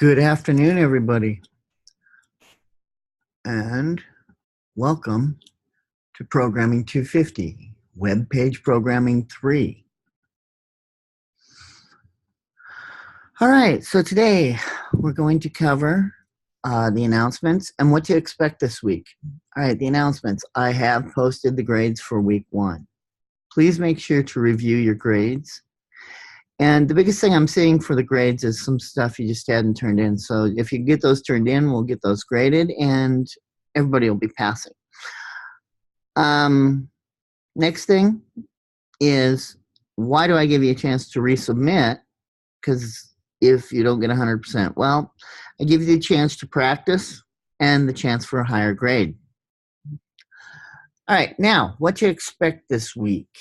Good afternoon, everybody, and welcome to Programming 250, Web Page Programming 3. All right, so today we're going to cover the announcements and what to expect this week. All right, the announcements. I have posted the grades for week 1. Please make sure to review your grades. And the biggest thing I'm seeing for the grades is some stuff you just hadn't turned in. So if you get those turned in, we'll get those graded and everybody will be passing. Next thing is, why do I give you a chance to resubmit? Because if you don't get 100%, well, I give you the chance to practice and the chance for a higher grade. All right, now, what to expect this week?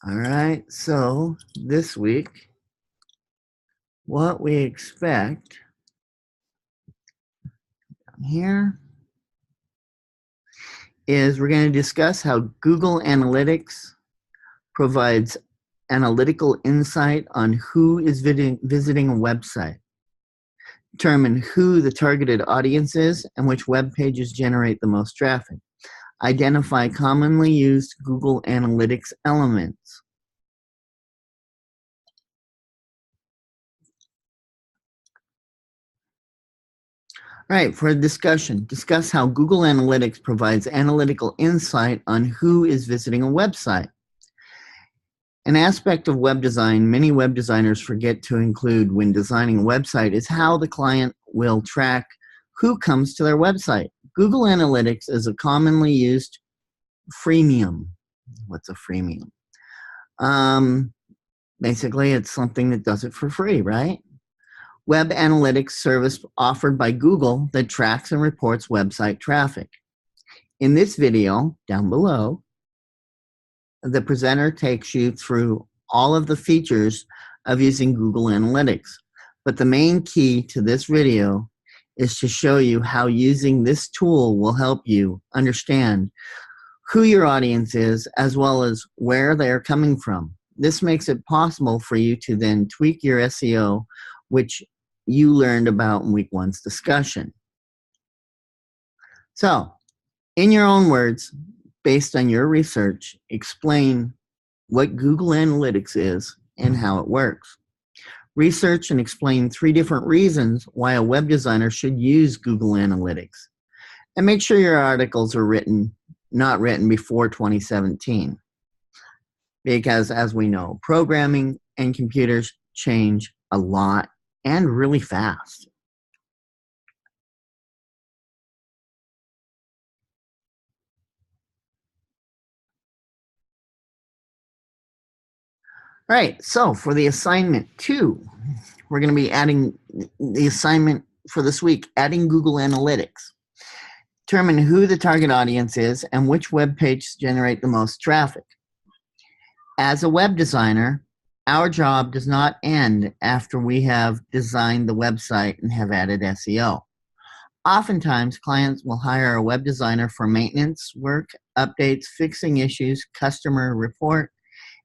All right, so this week, what we expect here is we're going to discuss how Google Analytics provides analytical insight on who is visiting a website, determine who the targeted audience is and which web pages generate the most traffic, identify commonly used Google Analytics elements, all right, for a discussion, discuss how Google Analytics provides analytical insight on who is visiting a website. An aspect of web design many web designers forget to include when designing a website is how the client will track who comes to their website. Google Analytics is a commonly used freemium. What's a freemium? Basically, it's something that does it for free, right? Web analytics service offered by Google that tracks and reports website traffic. In this video, down below, the presenter takes you through all of the features of using Google Analytics. But the main key to this video is to show you how using this tool will help you understand who your audience is as well as where they're coming from. This makes it possible for you to then tweak your SEO, which you learned about in week 1's discussion. So, in your own words, based on your research, explain what Google Analytics is and how it works. Research and explain 3 different reasons why a web designer should use Google Analytics. And make sure your articles are not written before 2017. Because as we know, programming and computers change a lot and really fast. All right, so for the assignment 2, we're going to be adding the assignment for this week, adding Google Analytics. Determine who the target audience is and which web pages generate the most traffic. As a web designer, our job does not end after we have designed the website and have added SEO. Oftentimes, clients will hire a web designer for maintenance work, updates, fixing issues, customer report,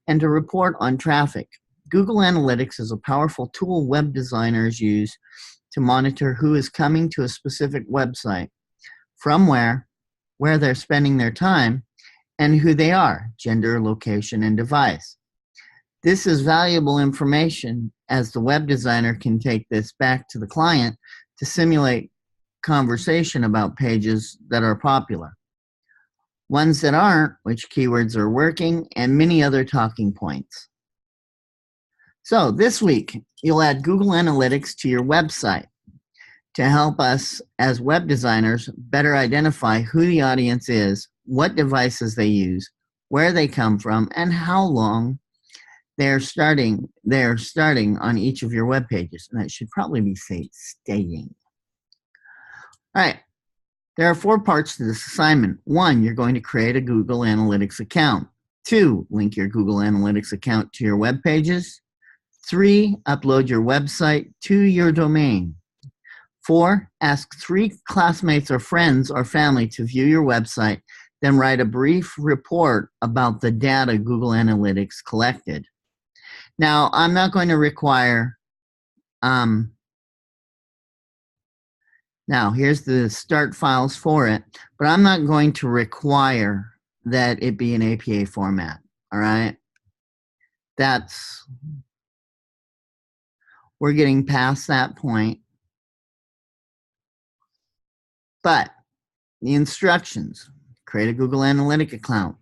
and to report on traffic. Google Analytics is a powerful tool web designers use to monitor who is coming to a specific website, from where they're spending their time, and who they are, gender, location, and device. This is valuable information as the web designer can take this back to the client to simulate conversation about pages that are popular, ones that aren't, which keywords are working, and many other talking points. So this week, you'll add Google Analytics to your website to help us as web designers better identify who the audience is, what devices they use, where they come from, and how long they're starting on each of your web pages. And that should probably be staying. All right. There are 4 parts to this assignment. 1, you're going to create a Google Analytics account. 2, link your Google Analytics account to your web pages. 3, upload your website to your domain. 4, ask 3 classmates or friends or family to view your website, then write a brief report about the data Google Analytics collected. Now, I'm not going to require Now, here's the start files for it, but I'm not going to require that it be an APA format, all right? We're getting past that point. But the instructions: create a Google Analytics account,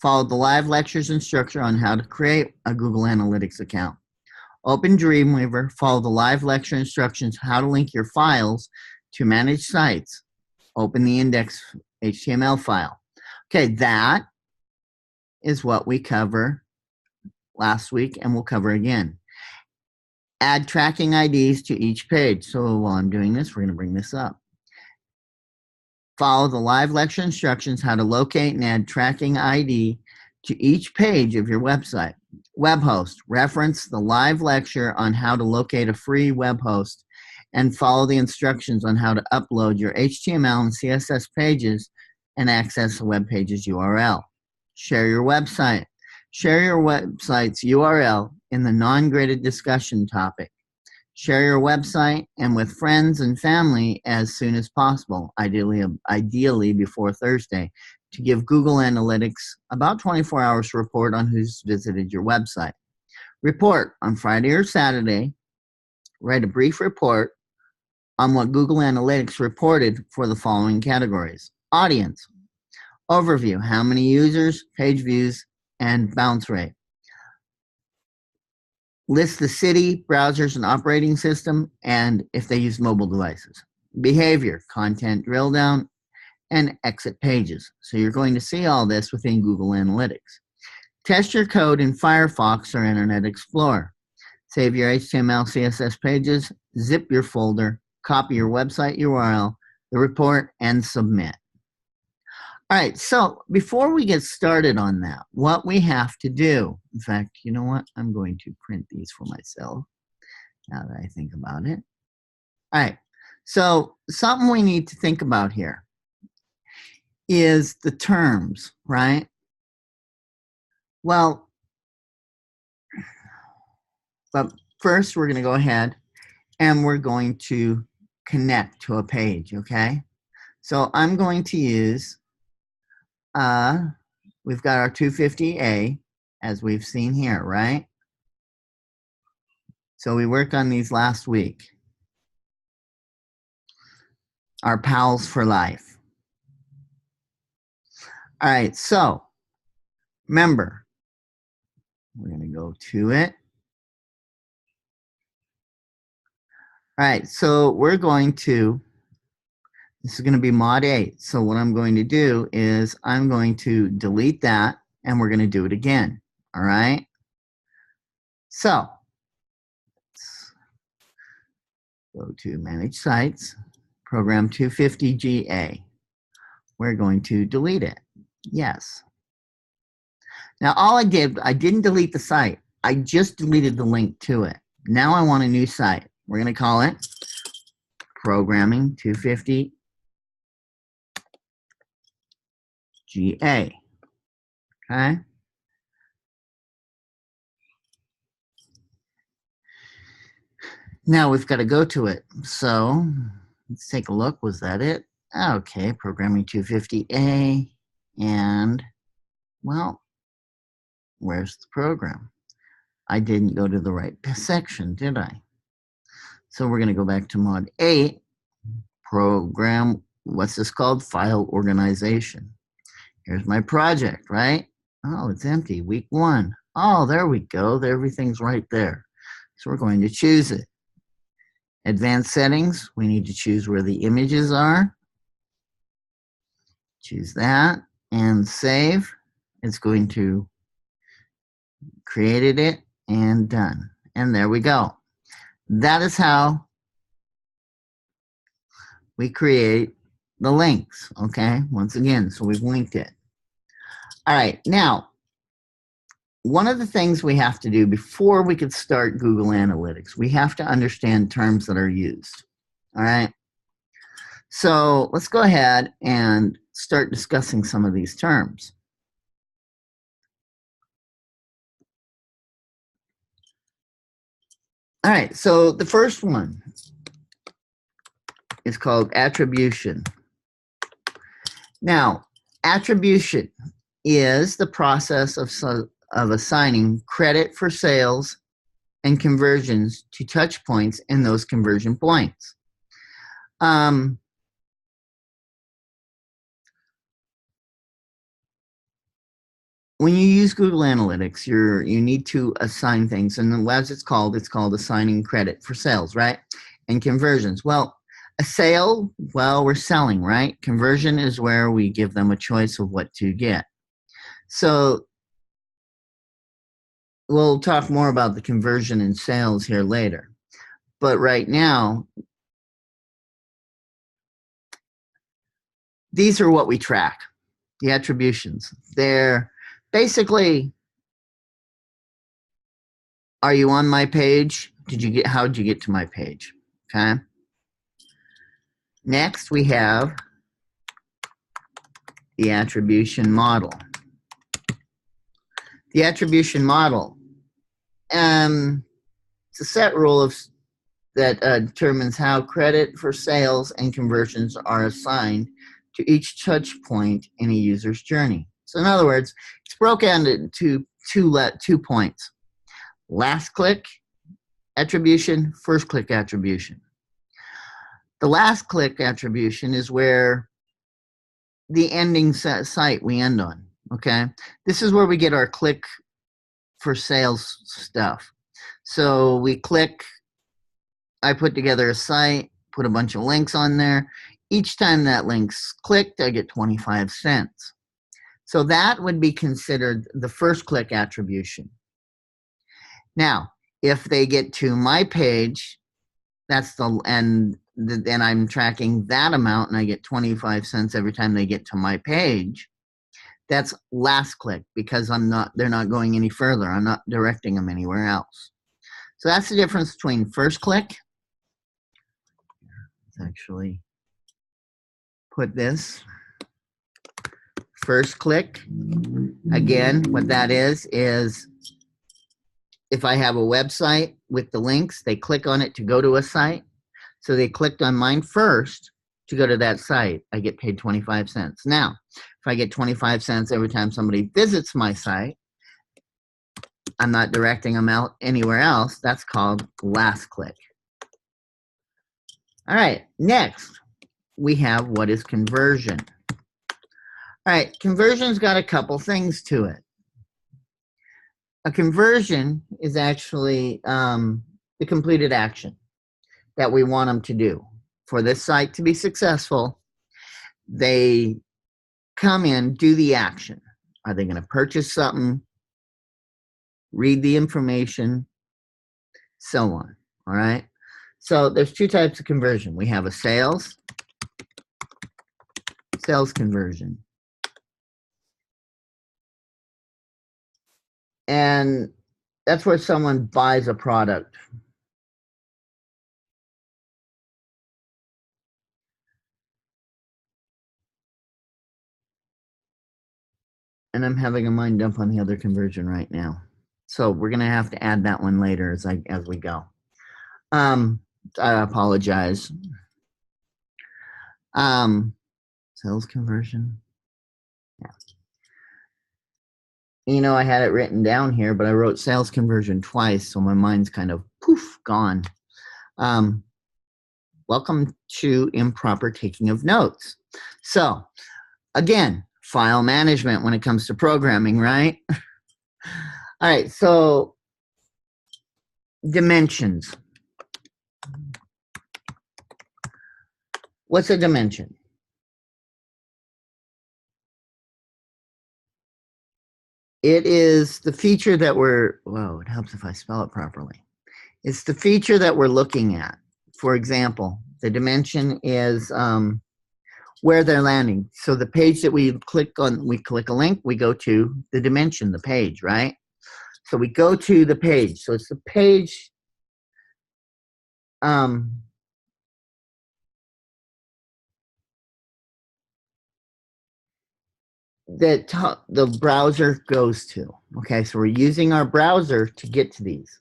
follow the live lectures instruction on how to create a Google Analytics account. Open Dreamweaver, follow the live lecture instructions how to link your files to managed sites. Open the index HTML file. Okay, that is what we cover last week and we'll cover again. Add tracking IDs to each page. So while I'm doing this, we're going to bring this up. Follow the live lecture instructions how to locate and add tracking ID to each page of your website. Web host, reference the live lecture on how to locate a free web host and follow the instructions on how to upload your HTML and CSS pages and access the web page's URL. Share your website. Share your website's URL in the non-graded discussion topic. Share your website and with friends and family as soon as possible, ideally before Thursday, to give Google Analytics about 24 hours to report on who's visited your website. Report on Friday or Saturday. Write a brief report on what Google Analytics reported for the following categories. Audience. Overview. How many users, page views, and bounce rate. List the city, browsers, and operating system, and if they use mobile devices. Behavior, content drill down, and exit pages. So you're going to see all this within Google Analytics. Test your code in Firefox or Internet Explorer. Save your HTML, CSS pages, zip your folder, copy your website URL, the report, and submit. All right, so before we get started on that, what we have to do, in fact, you know what? I'm going to print these for myself now that I think about it. All right, so something we need to think about here is the terms, right? Well, but first we're going to go ahead and we're going to connect to a page, okay? So I'm going to use we've got our 250A, as we've seen here, right? So we worked on these last week. Our pals for life. All right, so remember, we're going to go to it. All right, so we're going to, this is going to be mod 8. So what I'm going to do is I'm going to delete that and we're going to do it again. All right. So let's go to manage sites, program 250GA. We're going to delete it. Yes. Now all I didn't delete the site. I just deleted the link to it. Now I want a new site. We're going to call it programming 250 GA. Okay. Now we've got to go to it. So let's take a look. Was that it? Okay, programming 250A. And, well, where's the program? I didn't go to the right section, did I? So we're going to go back to mod 8, program, what's this called? File organization. Here's my project, right? Oh, it's empty, week 1. Oh, there we go. Everything's right there. So we're going to choose it. Advanced settings, we need to choose where the images are. Choose that and save. It's going to created it and done. And there we go. That is how we create the links, okay? Once again, so we've linked it. All right, now, one of the things we have to do before we could start Google Analytics, we have to understand terms that are used, all right? So let's go ahead and start discussing some of these terms. All right, so the first one is called attribution. Now, attribution is the process of assigning credit for sales and conversions to touch points in those conversion points. When you use Google Analytics, you need to assign things, and as it's called assigning credit for sales, right? And conversions. Well, a sale, well, we're selling, right? Conversion is where we give them a choice of what to get. So we'll talk more about the conversion and sales here later. But right now, these are what we track, the attributions. They're basically, are you on my page? How did you get to my page? Okay. Next, we have the attribution model. The attribution model, it's a set rule that determines how credit for sales and conversions are assigned to each touch point in a user's journey. So in other words, it's broken into two points. Last click attribution, first click attribution. The last click attribution is where the ending site we end on, okay? This is where we get our click for sales stuff. So we click, I put together a site, put a bunch of links on there. Each time that link's clicked, I get 25 cents. So that would be considered the first click attribution. Now, if they get to my page, then I'm tracking that amount and I get 25 cents every time they get to my page. That's last click because they're not going any further. I'm not directing them anywhere else. So that's the difference between first click. Let's actually put this first click. Again, what that is if I have a website with the links, they click on it to go to a site. So they clicked on mine first to go to that site. I get paid 25 cents. Now, if I get 25 cents every time somebody visits my site, I'm not directing them out anywhere else. That's called last click. All right, next we have what is conversion. All right, conversion's got a couple things to it. A conversion is actually the completed action that we want them to do. For this site to be successful, they come in, do the action. Are they going to purchase something, read the information, so on, all right? So there's two types of conversion. We have a sales conversion. And that's where someone buys a product. And I'm having a mind dump on the other conversion right now. So we're going to have to add that one later as we go. I apologize. Sales conversion. Yeah. You know, I had it written down here, but I wrote sales conversion twice, so my mind's kind of poof, gone. Welcome to improper taking of notes. So, again, file management when it comes to programming, right? All right, so dimensions. What's a dimension? It is the feature that it helps if I spell it properly. It's the feature that we're looking at. For example, the dimension is where they're landing. So the page that we click on, we click a link, we go to the dimension, the page, right? So we go to the page. So it's the page that the browser goes to. Okay, so we're using our browser to get to these.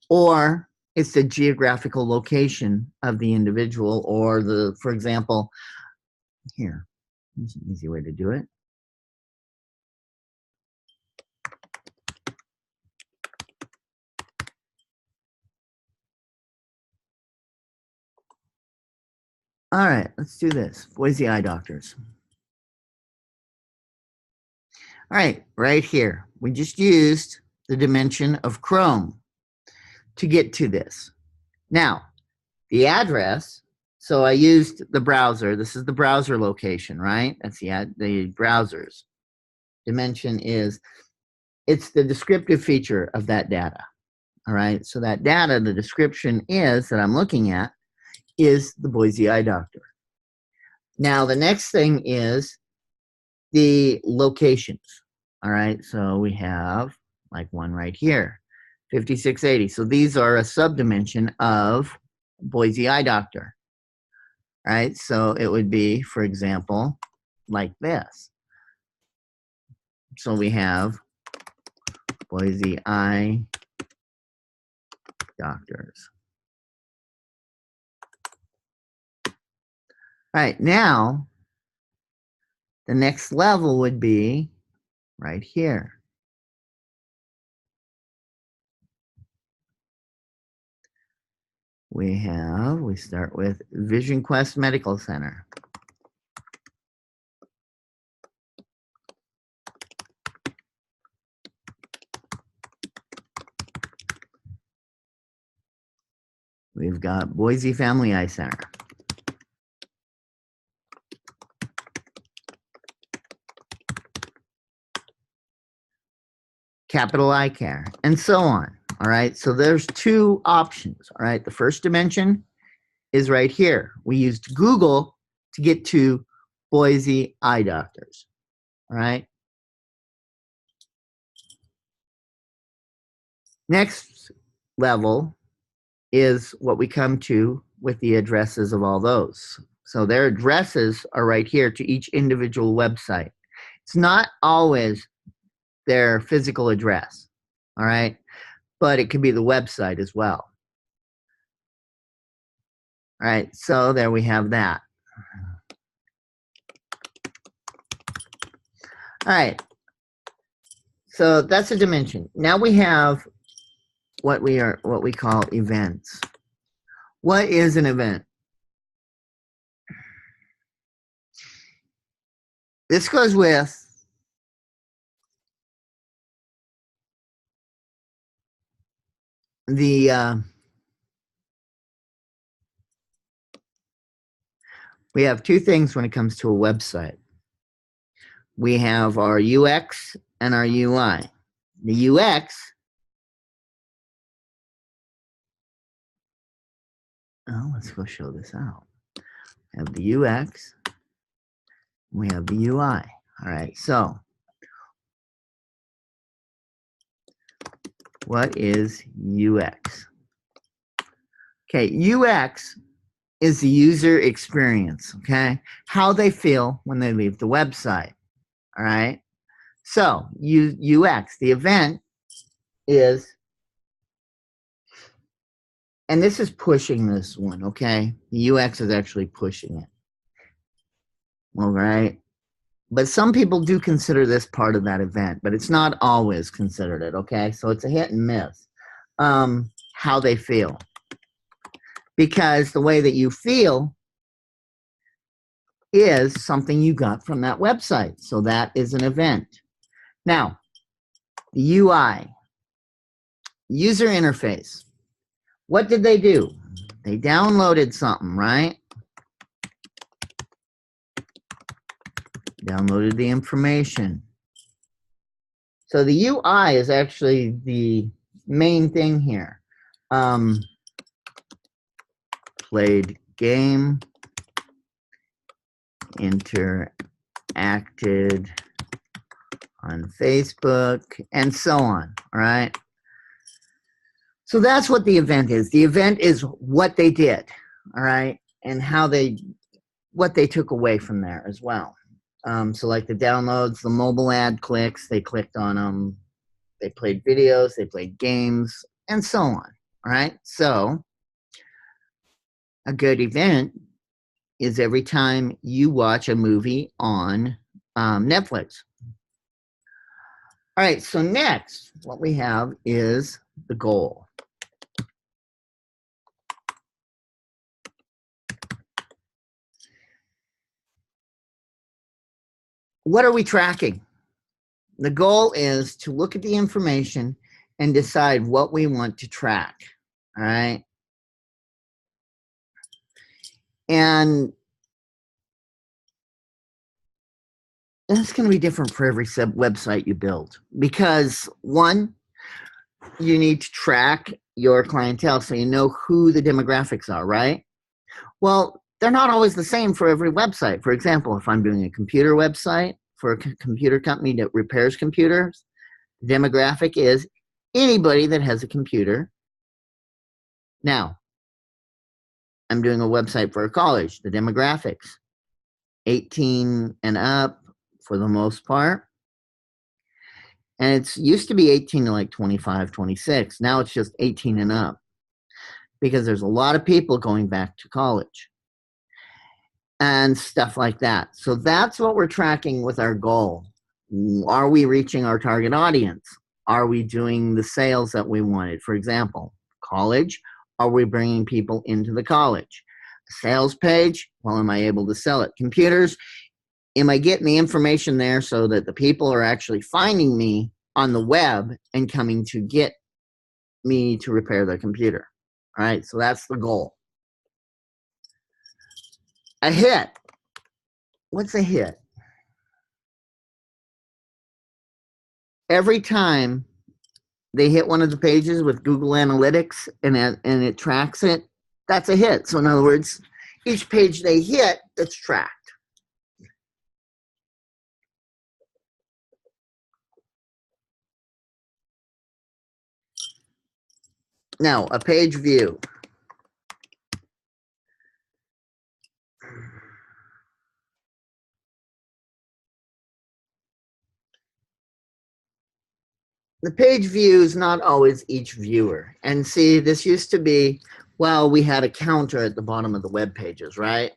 Or it's the geographical location of the individual, or the, for example, here, here's an easy way to do it. All right, let's do this. Boise eye doctors. All right here, we just used the dimension of Chrome to get to this. Now, the address, so I used the browser. This is the browser location, right? That's the browser's dimension is, it's the descriptive feature of that data. All right, so that data, the description is, that I'm looking at, is the Boise eye doctor. Now, the next thing is the locations. All right, so we have like one right here, 5680. So these are a subdimension of Boise eye doctor. All right, so it would be, for example, like this. So we have Boise eye doctors. All right, now the next level would be right here. We start with Vision Quest Medical Center. We've got Boise Family Eye Center. Capital Eye Care, and so on. All right, so there's two options. All right, the first dimension is right here. We used Google to get to Boise eye doctors. All right. Next level is what we come to with the addresses of all those. So their addresses are right here to each individual website. It's not always their physical address, all right? But it could be the website as well. All right, so there we have that. All right, so that's a dimension. Now we have what we call events. What is an event? This goes with the we have two things when it comes to a website. We have our UX and our UI. The UX, let's go show this out. We have the UX, we have the UI. All right, so what is UX? Okay, UX is the user experience, okay? How they feel when they leave the website, all right? So, UX, the event is, and this is pushing this one, okay? The UX is actually pushing it, all right? But some people do consider this part of that event, but it's not always considered it, okay? So it's a hit and miss, how they feel. Because the way that you feel is something you got from that website. So that is an event. Now, the UI, user interface. What did they do? They downloaded something, right? Downloaded the information. So the UI is actually the main thing here. Played game, interacted on Facebook, and so on, all right? So that's what the event is. The event is what they did, all right? And what they took away from there as well. So like the downloads, the mobile ad clicks, they clicked on them, they played videos, they played games, and so on. All right. So a good event is every time you watch a movie on Netflix. All right. So next, what we have is the goal. What are we tracking? The goal is to look at the information and decide what we want to track. All right. And that's going to be different for every website you build because one, you need to track your clientele so you know who the demographics are, right? Well, they're not always the same for every website. For example, if I'm doing a computer website for a computer company that repairs computers, the demographic is anybody that has a computer. Now, I'm doing a website for a college, the demographics, 18 and up for the most part. And it's used to be 18 to like 25, 26. Now it's just 18 and up because there's a lot of people going back to college and stuff like that. So that's what we're tracking with our goal. Are we reaching our target audience? Are we doing the sales that we wanted? For example, college, are we bringing people into the college? Sales page, well, am I able to sell it? Computers, am I getting the information there so that the people are actually finding me on the web and coming to get me to repair their computer? All right, so that's the goal. A hit. What's a hit? Every time they hit one of the pages with Google Analytics and it tracks it, that's a hit. So in other words, each page they hit, that's tracked. Now, a page view. The page view is not always each viewer. And see, this used to be, well, we had a counter at the bottom of the web pages, right?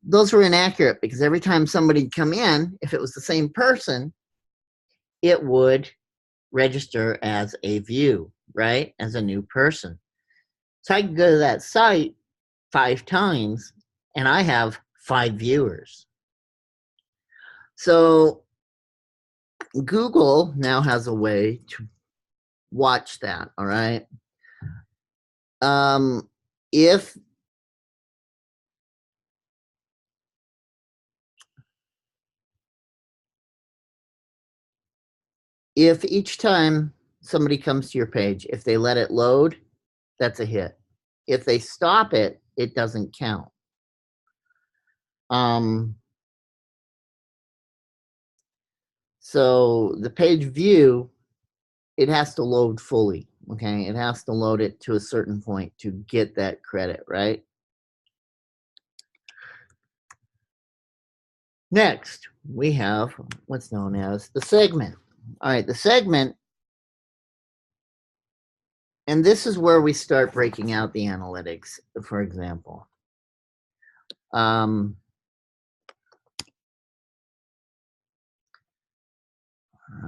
Those were inaccurate because every time somebody come in, if it was the same person, it would register as a view, right? As a new person. So I can go to that site 5 times and I have 5 viewers. So Google now has a way to watch that, all right? If each time somebody comes to your page, if they let it load, that's a hit. If they stop it, it doesn't count. So the page view, it has to load fully, okay? It has to load it to a certain point to get that credit, right? Next, we have what's known as the segment. All right, the segment, and this is where we start breaking out the analytics, for example. All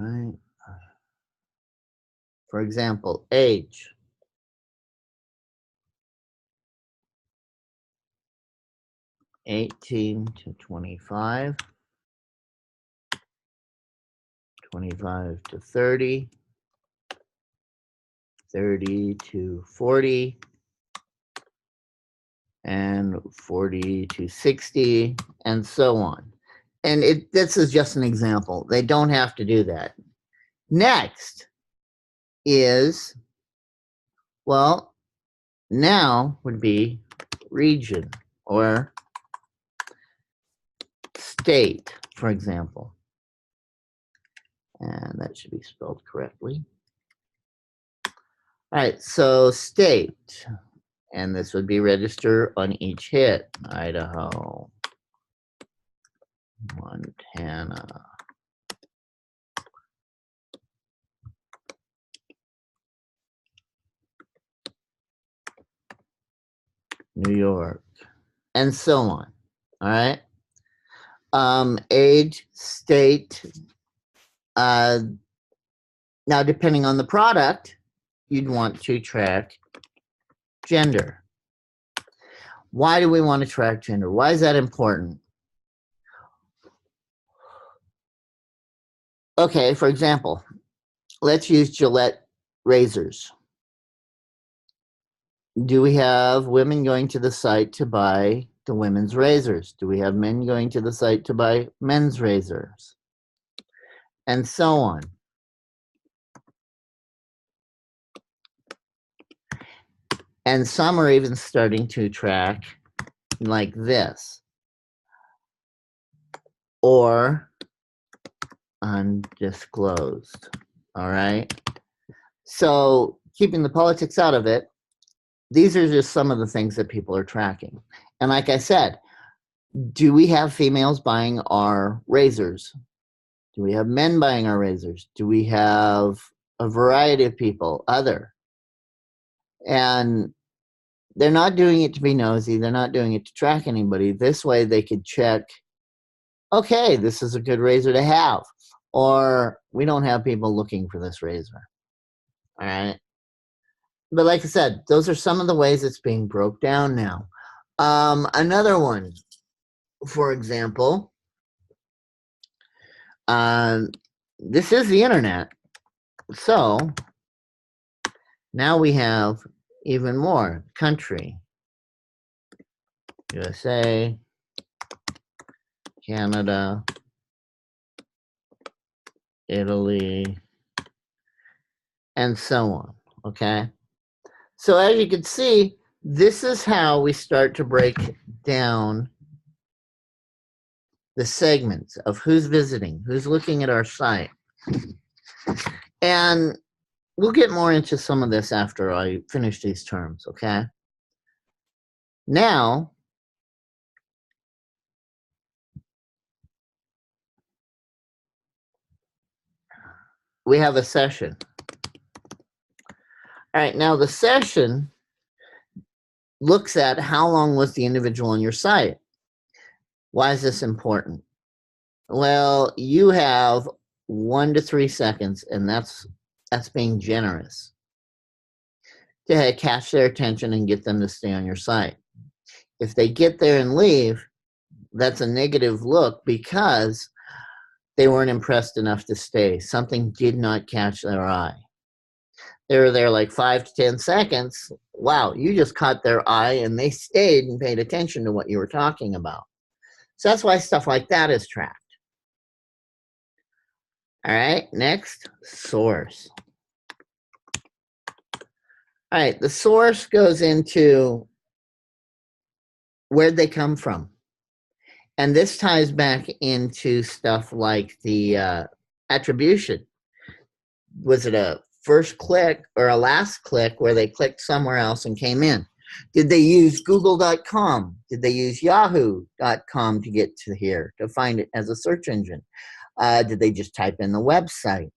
right. For example, age. (18 to 25), 25 to 30, 30 to 40, and 40 to 60, and so on. And this is just an example. They don't have to do that. Next is, well, now would be region or state, for example. And that should be spelled correctly. All right, so state. And this would be register on each hit. Idaho, Montana. New York, and so on. All right. Age, state. Now, depending on the product, you'd want to track gender. Why do we want to track gender? Why is that important? Okay, for example, let's use Gillette razors. Do we have women going to the site to buy the women's razors? Do we have men going to the site to buy men's razors? And so on. And some are even starting to track like this. Or undisclosed. All right. So keeping the politics out of it, these are just some of the things that people are tracking. And like I said, do we have females buying our razors? Do we have men buying our razors? Do we have a variety of people, other? And they're not doing it to be nosy. They're not doing it to track anybody. This way they could check, okay, this is a good razor to have. Or we don't have people looking for this razor. All right. But like I said, those are some of the ways it's being broke down now. Another one, for example, this is the internet. So now we have even more. Country, USA, Canada, Italy, and so on. Okay. So as you can see, this is how we start to break down the segments of who's visiting, who's looking at our site. And we'll get more into some of this after I finish these terms, okay? Now, we have a session. All right, now the session looks at how long was the individual on your site. Why is this important? Well, you have 1 to 3 seconds, and that's being generous to catch their attention and get them to stay on your site. If they get there and leave, that's a negative look because they weren't impressed enough to stay. Something did not catch their eye. They were there like 5 to 10 seconds. Wow, you just caught their eye and they stayed and paid attention to what you were talking about. So that's why stuff like that is tracked. All right, next, source. All right, the source goes into where'd they come from. And this ties back into stuff like the attribution. Was it a first click or a last click where they clicked somewhere else and came in? Did they use google.com? Did they use yahoo.com to get to here, to find it as a search engine? Did they just type in the website?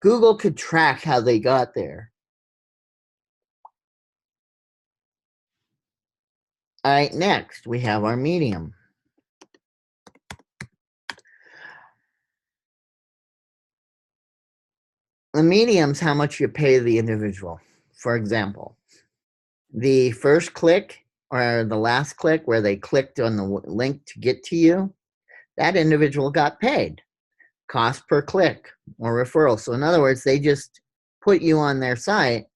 Google could track how they got there. All right, next we have our medium. The medium's how much you pay the individual. For example, the first click or the last click where they clicked on the link to get to you, that individual got paid. Cost per click or referral. So in other words, they just put you on their site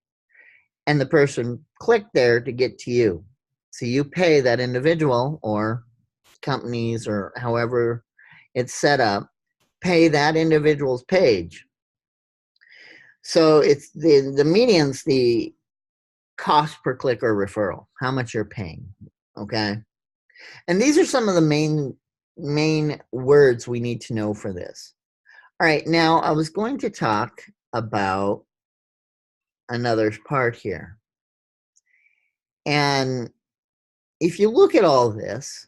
and the person clicked there to get to you. So you pay that individual or companies or however it's set up, pay that individual's page. So it's the median's the cost per click or referral, how much you're paying, okay? And these are some of the main words we need to know for this. All right, now I was going to talk about another part here. And if you look at all this,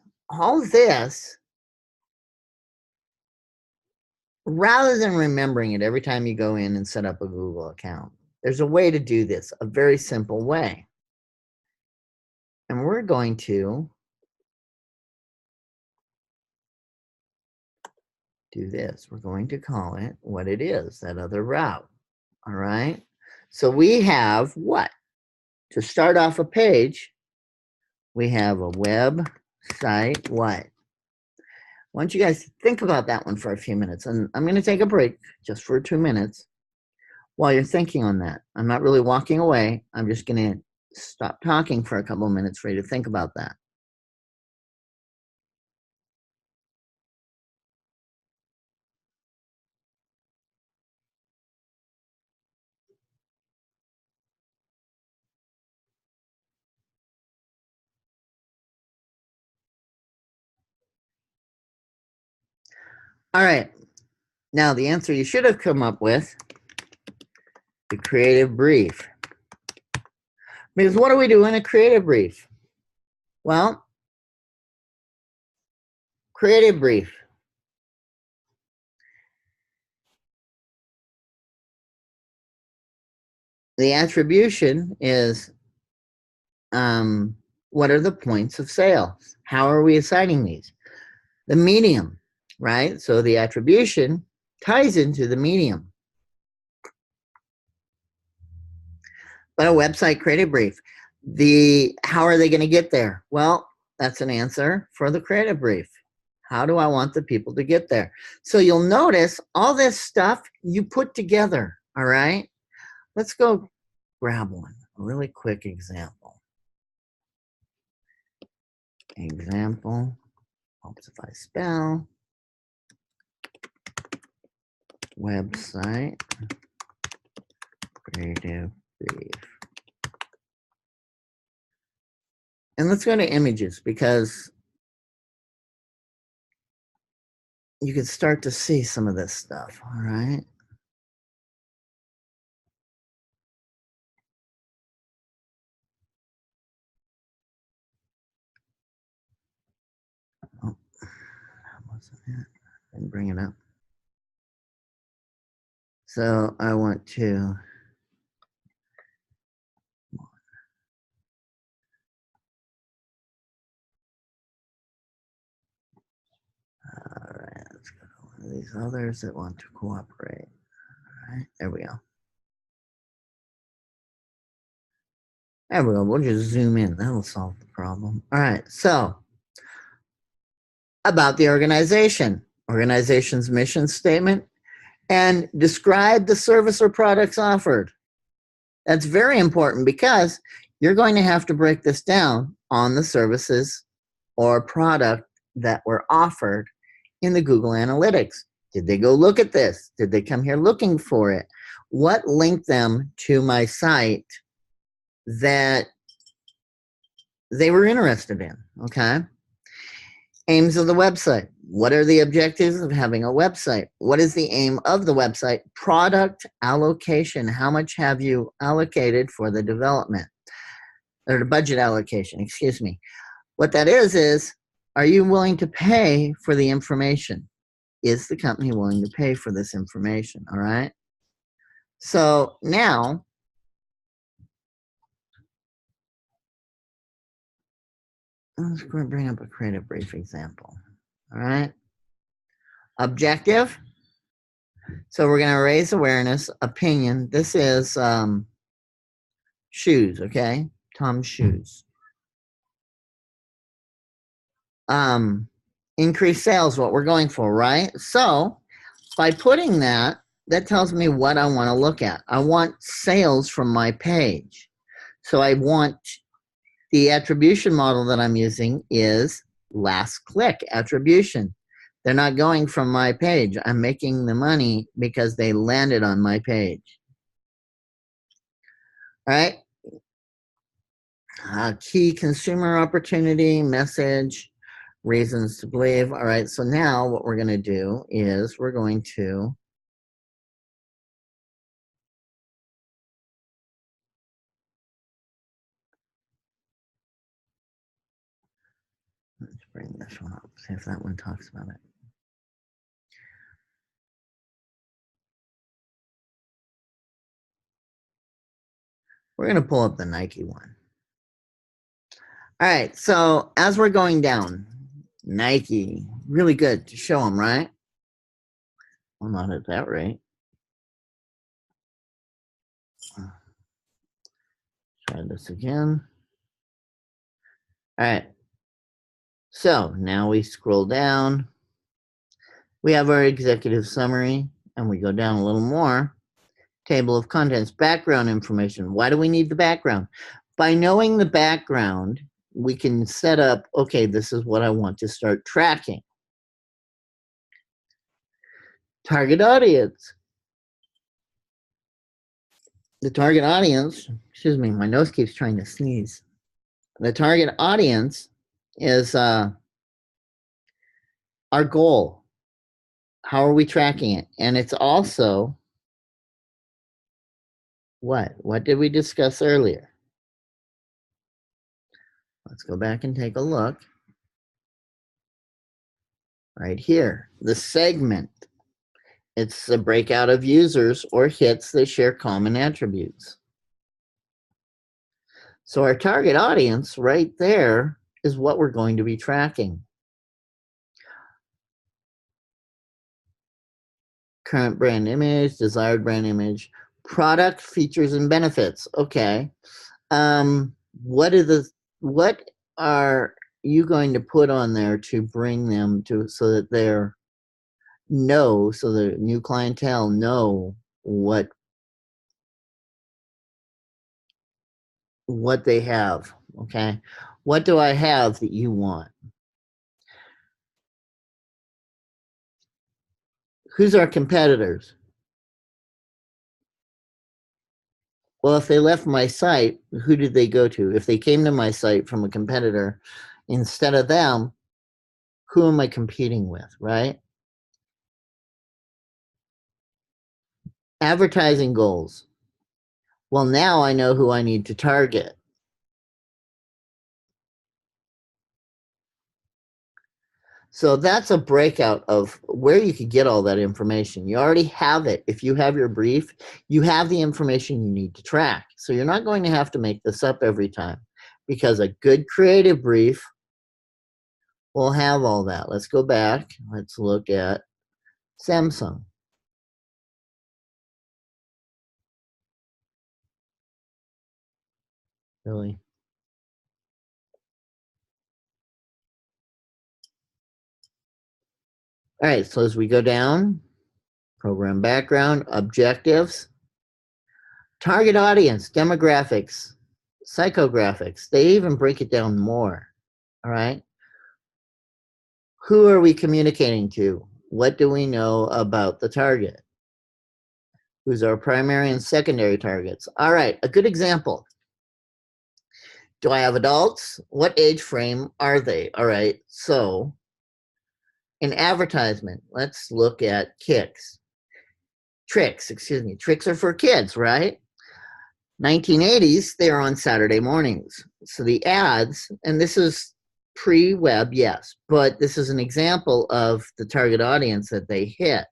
rather than remembering it every time you go in and set up a Google account, there's a way to do this, a very simple way. And we're going to do this. We're going to call it what it is, that other route. All right. So we have what? To start off a page, we have a website what? I want you guys to think about that one for a few minutes. And I'm going to take a break just for 2 minutes while you're thinking on that. I'm not really walking away. I'm just going to stop talking for a couple of minutes for you to think about that. All right. Now, the answer you should have come up with, the creative brief. Because what do we do in a creative brief? Well, creative brief. The attribution is what are the points of sale? How are we assigning these? The medium, right? So the attribution ties into the medium. But a website creative brief, how are they going to get there? Well, that's an answer for the creative brief. How do I want the people to get there? So you'll notice all this stuff you put together, all right? Let's go grab one, a really quick example. Example, helps if I spell. Website creative brief. And let's go to images because you can start to see some of this stuff, all right? Oh, that wasn't it. Didn't bring it up. So I want to, all right, let's go to one of these others that want to cooperate. All right, there we go. There we go. We'll just zoom in. That'll solve the problem. All right, so about the organization's mission statement, and describe the service or products offered. That's very important because you're going to have to break this down on the services or product that were offered in the Google Analytics. Did they go look at this? Did they come here looking for it? What linked them to my site that they were interested in? Okay. Aims of the website. What are the objectives of having a website? What is the aim of the website? Product allocation. How much have you allocated for the development? Or the budget allocation, excuse me. What that is, are you willing to pay for the information? Is the company willing to pay for this information? All right. So now, let's go and bring up a creative brief example. All right. Objective. So we're going to raise awareness, opinion. This is shoes, okay? Tom's shoes. Increase sales, what we're going for, right? So by putting that, that tells me what I want to look at. I want sales from my page. So I want the attribution model that I'm using is last click attribution. They're not going from my page. I'm making the money because they landed on my page. All right. Key consumer opportunity, message, reasons to believe. All right. So now what we're going to do is we're going to let's bring this one up. See if that one talks about it. We're going to pull up the Nike one. All right, so as we're going down, Nike, really good to show them, right? Well, not at that rate. Try this again. All right, so now we scroll down. We have our executive summary, and we go down a little more. Table of contents, background information. Why do we need the background? By knowing the background, we can set up, okay, this is what I want to start tracking. Target audience. The target audience, excuse me, my nose keeps trying to sneeze. The target audience is our goal. How are we tracking it? And it's also what? What did we discuss earlier? Let's go back and take a look. Right here, the segment. It's a breakout of users or hits that share common attributes. So our target audience right there is what we're going to be tracking. Current brand image, desired brand image, product features and benefits. Okay. What are you going to put on there to bring them to so that they're so the new clientele know what they have? Okay. What do I have that you want? Who's our competitors? Well, if they left my site, who did they go to? If they came to my site from a competitor, instead of them, who am I competing with, right? Advertising goals. Well, now I know who I need to target. So that's a breakout of where you could get all that information. You already have it. If you have your brief, you have the information you need to track. So you're not going to have to make this up every time, because a good creative brief will have all that. Let's go back. Let's look at Samsung. Really? All right, so as we go down, program background, objectives, target audience, demographics, psychographics. They even break it down more. All right. Who are we communicating to? What do we know about the target? Who's our primary and secondary targets? All right, a good example. Do I have adults? What age frame are they? All right, so in advertisement, let's look at tricks, excuse me. Tricks are for kids, right? 1980s, they are on Saturday mornings. So the ads, and this is pre-web, yes, but this is an example of the target audience that they hit.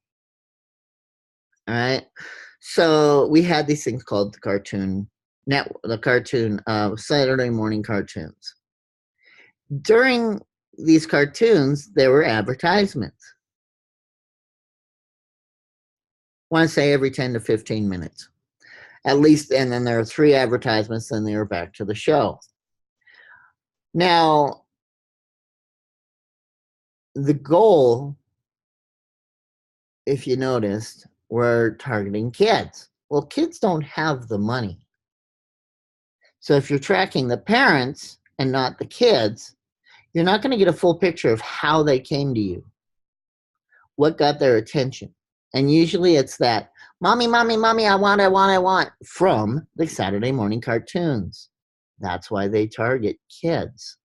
All right. So we had these things called the cartoon network, the cartoon Saturday morning cartoons. During these cartoons, there were advertisements. I want to say every 10 to 15 minutes. At least, and then there are 3 advertisements, then they were back to the show. Now, the goal, if you noticed, we're targeting kids. Well, kids don't have the money. So if you're tracking the parents and not the kids, you're not going to get a full picture of how they came to you, what got their attention. And usually it's that, mommy, mommy, mommy, I want, from the Saturday morning cartoons. That's why they target kids.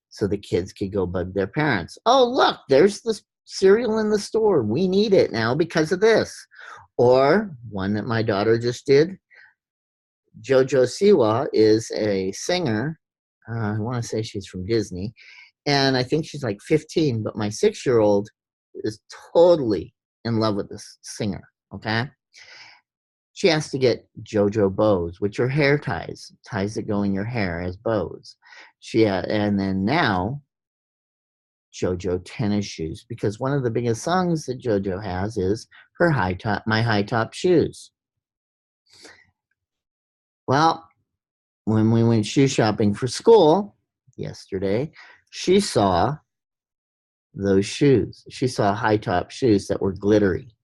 So the kids could go bug their parents. Oh, look, there's the cereal in the store. We need it now because of this. Or one that my daughter just did. JoJo Siwa is a singer. I want to say she's from Disney. And I think she's like 15, but my 6-year-old is totally in love with this singer, okay? she has to get JoJo bows, which are hair ties, ties that go in your hair as bows. And then now JoJo tennis shoes, because one of the biggest songs that JoJo has is her my high top shoes. Well, when we went shoe shopping for school yesterday, she saw those shoes. She saw high top shoes that were glittery.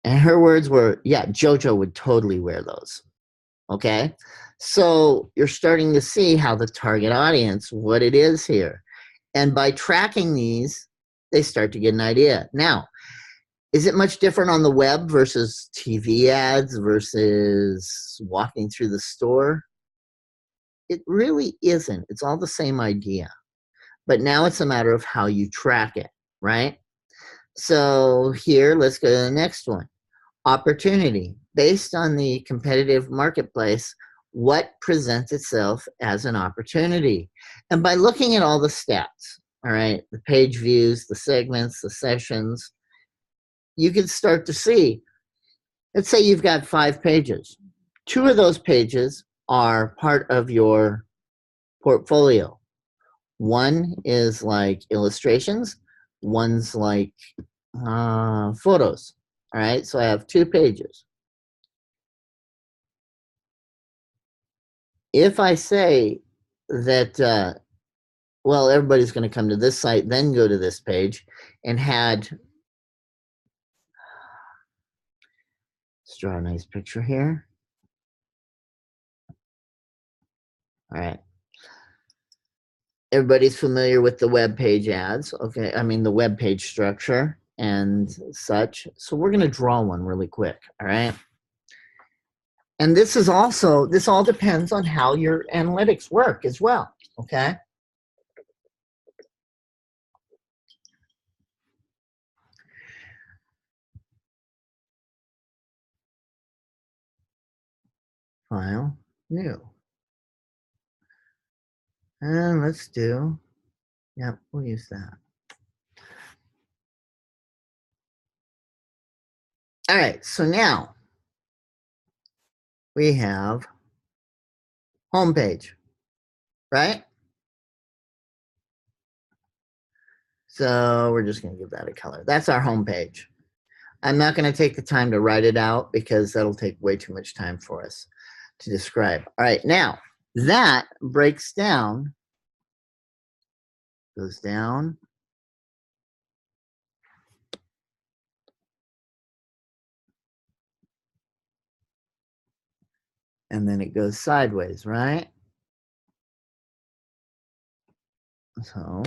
And her words were, yeah, JoJo would totally wear those. Okay. So you're starting to see how the target audience, what it is here. And by tracking these, they start to get an idea. Now, is it much different on the web versus TV ads versus walking through the store? It really isn't. It's all the same idea. But now it's a matter of how you track it, right? So here, let's go to the next one. Opportunity. Based on the competitive marketplace, what presents itself as an opportunity? And by looking at all the stats, all right, the page views, the segments, the sessions, you can start to see, let's say you've got 5 pages. 2 of those pages are part of your portfolio. One is like illustrations, one's like photos. All right, so I have 2 pages. If I say that, well, everybody's going to come to this site, then go to this page, and let's draw a nice picture here. All right. Everybody's familiar with the web page ads, okay? I mean, the web page structure and such. So we're going to draw one really quick, all right? And this all depends on how your analytics work as well, okay? File, new. And let's do, yep, we'll use that. All right, so now we have homepage, right? So we're just going to give that a color. That's our homepage. I'm not going to take the time to write it out because that'll take way too much time for us to describe. All right, now that breaks down, goes down, and then it goes sideways, right? So, all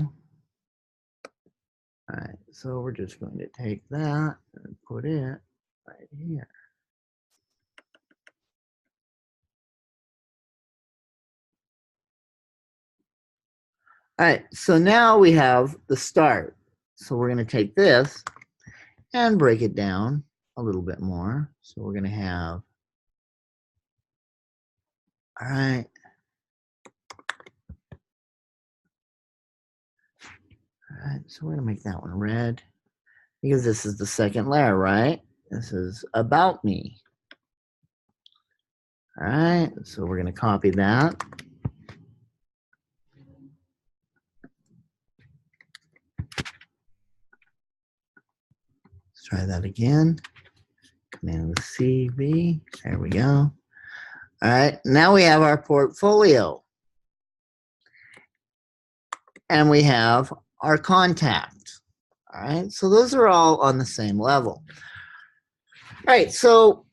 right, so we're just going to take that and put it right here. All right, so now we have the start. So we're going to take this and break it down a little bit more. So we're going to have, all right. All right, so we're going to make that one red because this is the second layer, right? This is about me. All right, so we're going to copy that. Let's try that again. Command C, V. There we go. All right, now we have our portfolio. And we have our contact. All right, so those are all on the same level. All right, so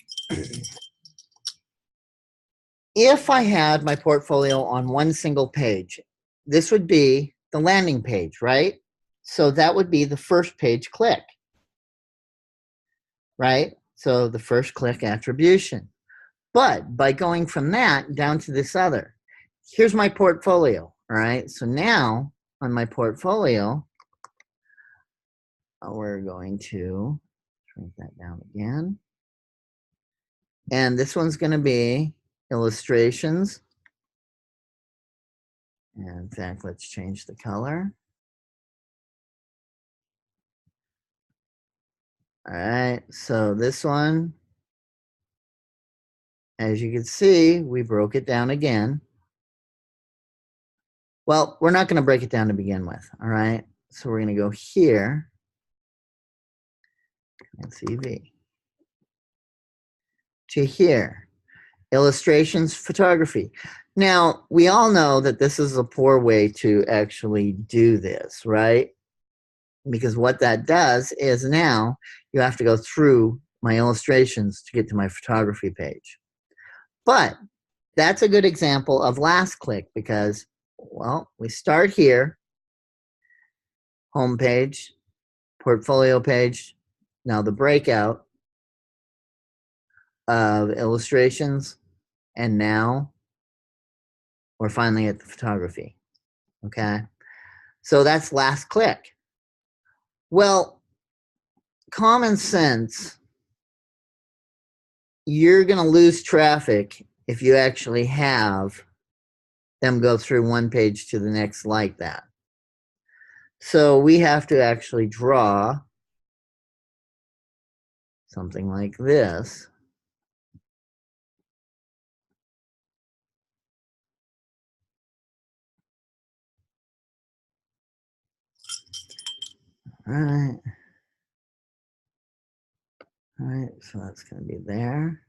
if I had my portfolio on one single page, this would be the landing page, right? So that would be the first page click, right? So the first click attribution. But by going from that down to this other, here's my portfolio, all right? So now on my portfolio, we're going to shrink that down again. And this one's going to be illustrations. And in fact, let's change the color. All right, so this one as you can see, we broke it down again. Well, we're not going to break it down to begin with, all right? So we're going to go here and CV to here, illustrations, photography. Now, we all know that this is a poor way to actually do this, right? Because what that does is now you have to go through my illustrations to get to my photography page. But that's a good example of last click because, well, we start here, home page, portfolio page, now the breakout of illustrations, and now we're finally at the photography, okay? So that's last click. Well, common sense, you're going to lose traffic if you actually have them go through one page to the next like that. So we have to actually draw something like this. All right. All right, so that's going to be there.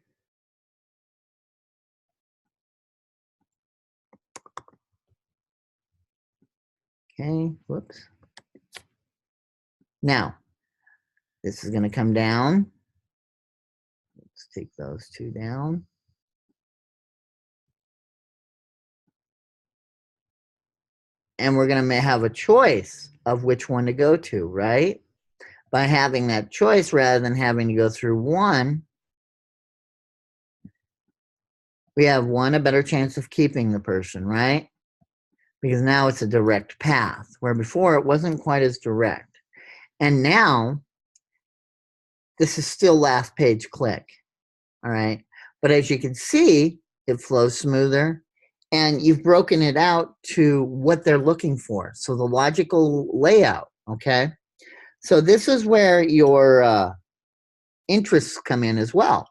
Okay, whoops. Now, this is going to come down. Let's take those two down. And we're going to have a choice of which one to go to, right? By having that choice rather than having to go through one, we have one, a better chance of keeping the person, right? Because now it's a direct path, where before it wasn't quite as direct. And now, this is still last page click, all right? But as you can see, it flows smoother, and you've broken it out to what they're looking for. So the logical layout, okay? So this is where your interests come in as well.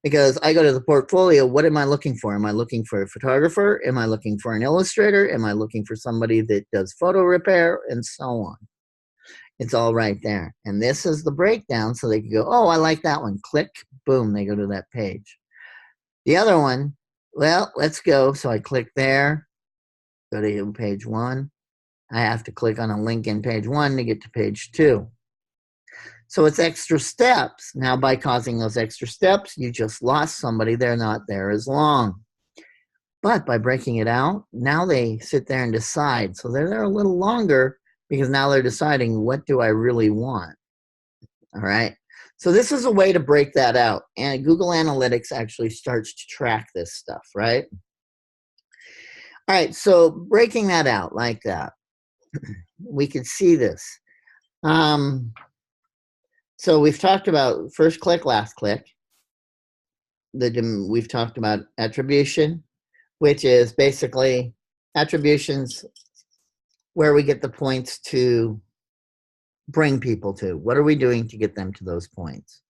Because I go to the portfolio, what am I looking for? Am I looking for a photographer? Am I looking for an illustrator? Am I looking for somebody that does photo repair? And so on. It's all right there. And this is the breakdown, so they can go, oh, I like that one. Click, boom, they go to that page. The other one, well, let's go. So I click there, go to page 1. I have to click on a link in page 1 to get to page 2. So it's extra steps. Now, by causing those extra steps, you just lost somebody. They're not there as long. But by breaking it out, now they sit there and decide. So they're there a little longer because now they're deciding, what do I really want? All right. So this is a way to break that out. And Google Analytics actually starts to track this stuff, right? All right. So breaking that out like that, we can see this. So we've talked about first click, last click. We've talked about attribution, which is basically attributions where we get the points to bring people to. What are we doing to get them to those points?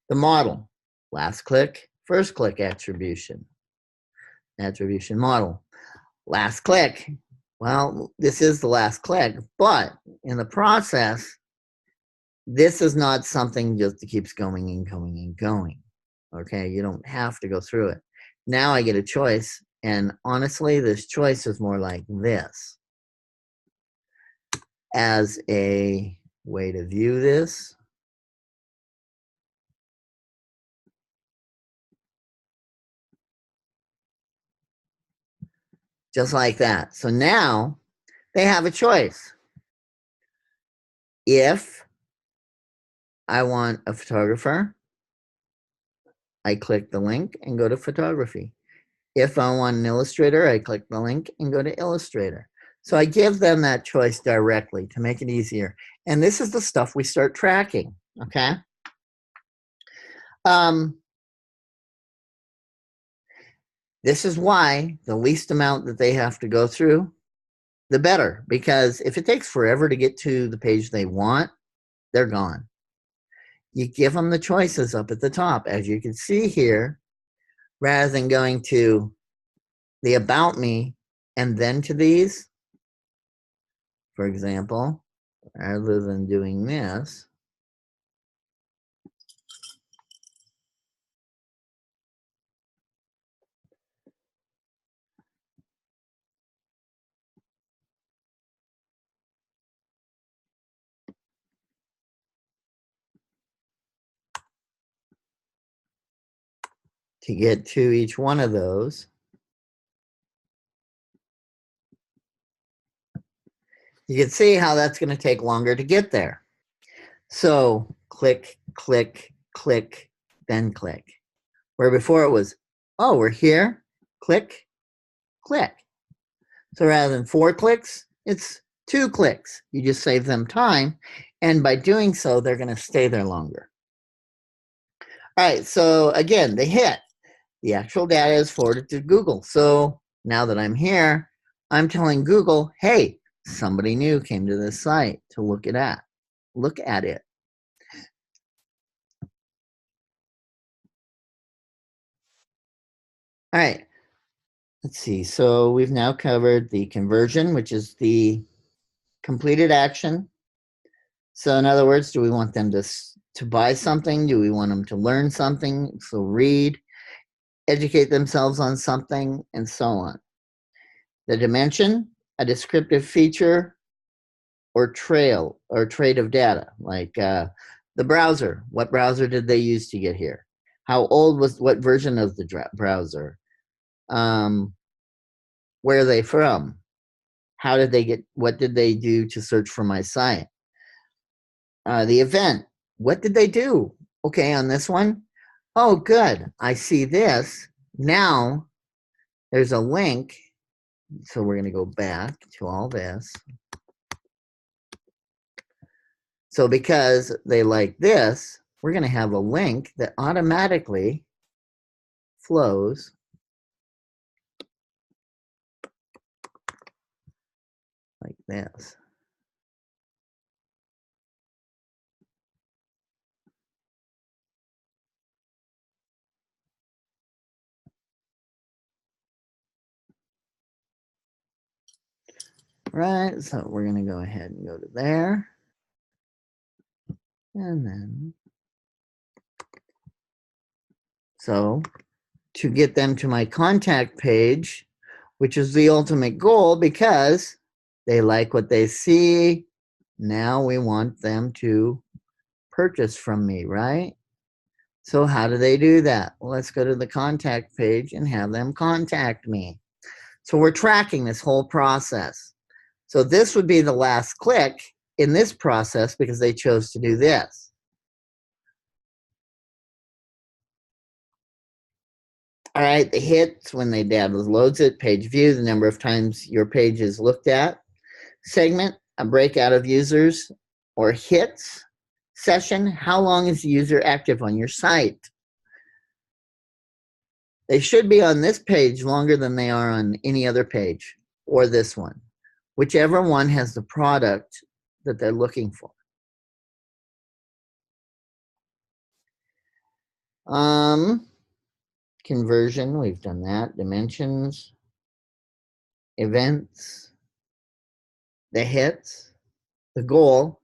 The model, last click, first click attribution. Attribution model. Last click, well, this is the last click, but in the process, this is not something just that keeps going and going and going. Okay, you don't have to go through it. Now I get a choice, and honestly, this choice is more like this. As a way to view this, just like that. So now they have a choice. If I want a photographer, I click the link and go to photography. If I want an illustrator, I click the link and go to illustrator. So I give them that choice directly to make it easier. And this is the stuff we start tracking, okay? This is why the least amount that they have to go through, the better. Because if it takes forever to get to the page they want, they're gone. You give them the choices up at the top. As you can see here, rather than going to the About Me and then to these, for example, rather than doing this, to get to each one of those, you can see how that's going to take longer to get there. So click, click, click, then click. Where before it was, oh, we're here, click, click. So rather than 4 clicks, it's 2 clicks. You just save them time. And by doing so, they're going to stay there longer. All right, so again, the hit. The actual data is forwarded to Google. So now that I'm here, I'm telling Google, hey, somebody new came to this site to look at it. Look at it. All right, let's see. So we've now covered the conversion, which is the completed action. So in other words, do we want them to buy something? Do we want them to learn something? So read, educate themselves on something, and so on. The dimension, a descriptive feature or trail or trait of data, like the browser. What browser did they use to get here? How old was, what version of the browser? Where are they from? How did they get, what did they do to search for my site? The event, what did they do? Okay, on this one, oh, good, I see this. Now there's a link. So we're going to go back to all this. So because they like this, we're going to have a link that automatically flows like this. Right, so we're going to go ahead and go to there. And then, so to get them to my contact page, which is the ultimate goal because they like what they see. Now we want them to purchase from me, right? So how do they do that? Well, let's go to the contact page and have them contact me. So we're tracking this whole process. So this would be the last click in this process because they chose to do this. All right, the hits, when they loads it, page view, the number of times your page is looked at. Segment, a breakout of users or hits. Session, how long is the user active on your site? They should be on this page longer than they are on any other page or this one, whichever one has the product that they're looking for. Conversion, we've done that. Dimensions, events, the hits, the goal.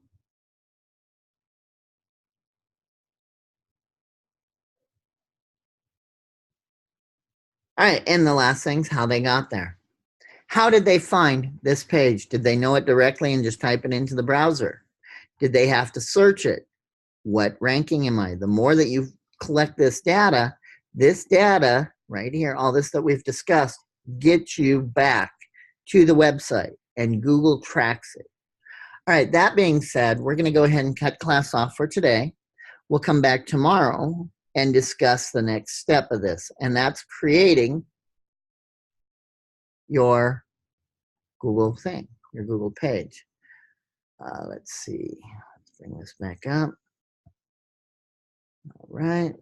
All right, and the last thing's how they got there. How did they find this page? Did they know it directly and just type it into the browser? Did they have to search it? What ranking am I? The more that you collect this data right here, all this that we've discussed, gets you back to the website, and Google tracks it. All right, that being said, we're going to go ahead and cut class off for today. We'll come back tomorrow and discuss the next step of this, and that's creating your Google thing, your Google page. Let's see. Let's bring this back up. All right.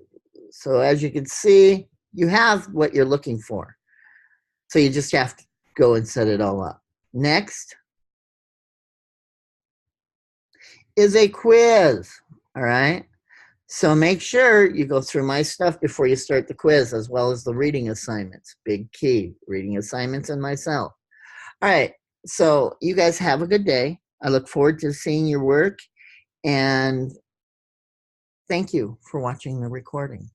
So as you can see, you have what you're looking for. So you just have to go and set it all up. Next is a quiz. All right. So make sure you go through my stuff before you start the quiz, as well as the reading assignments. Big key, reading assignments and myself. All right, so you guys have a good day. I look forward to seeing your work, and thank you for watching the recording.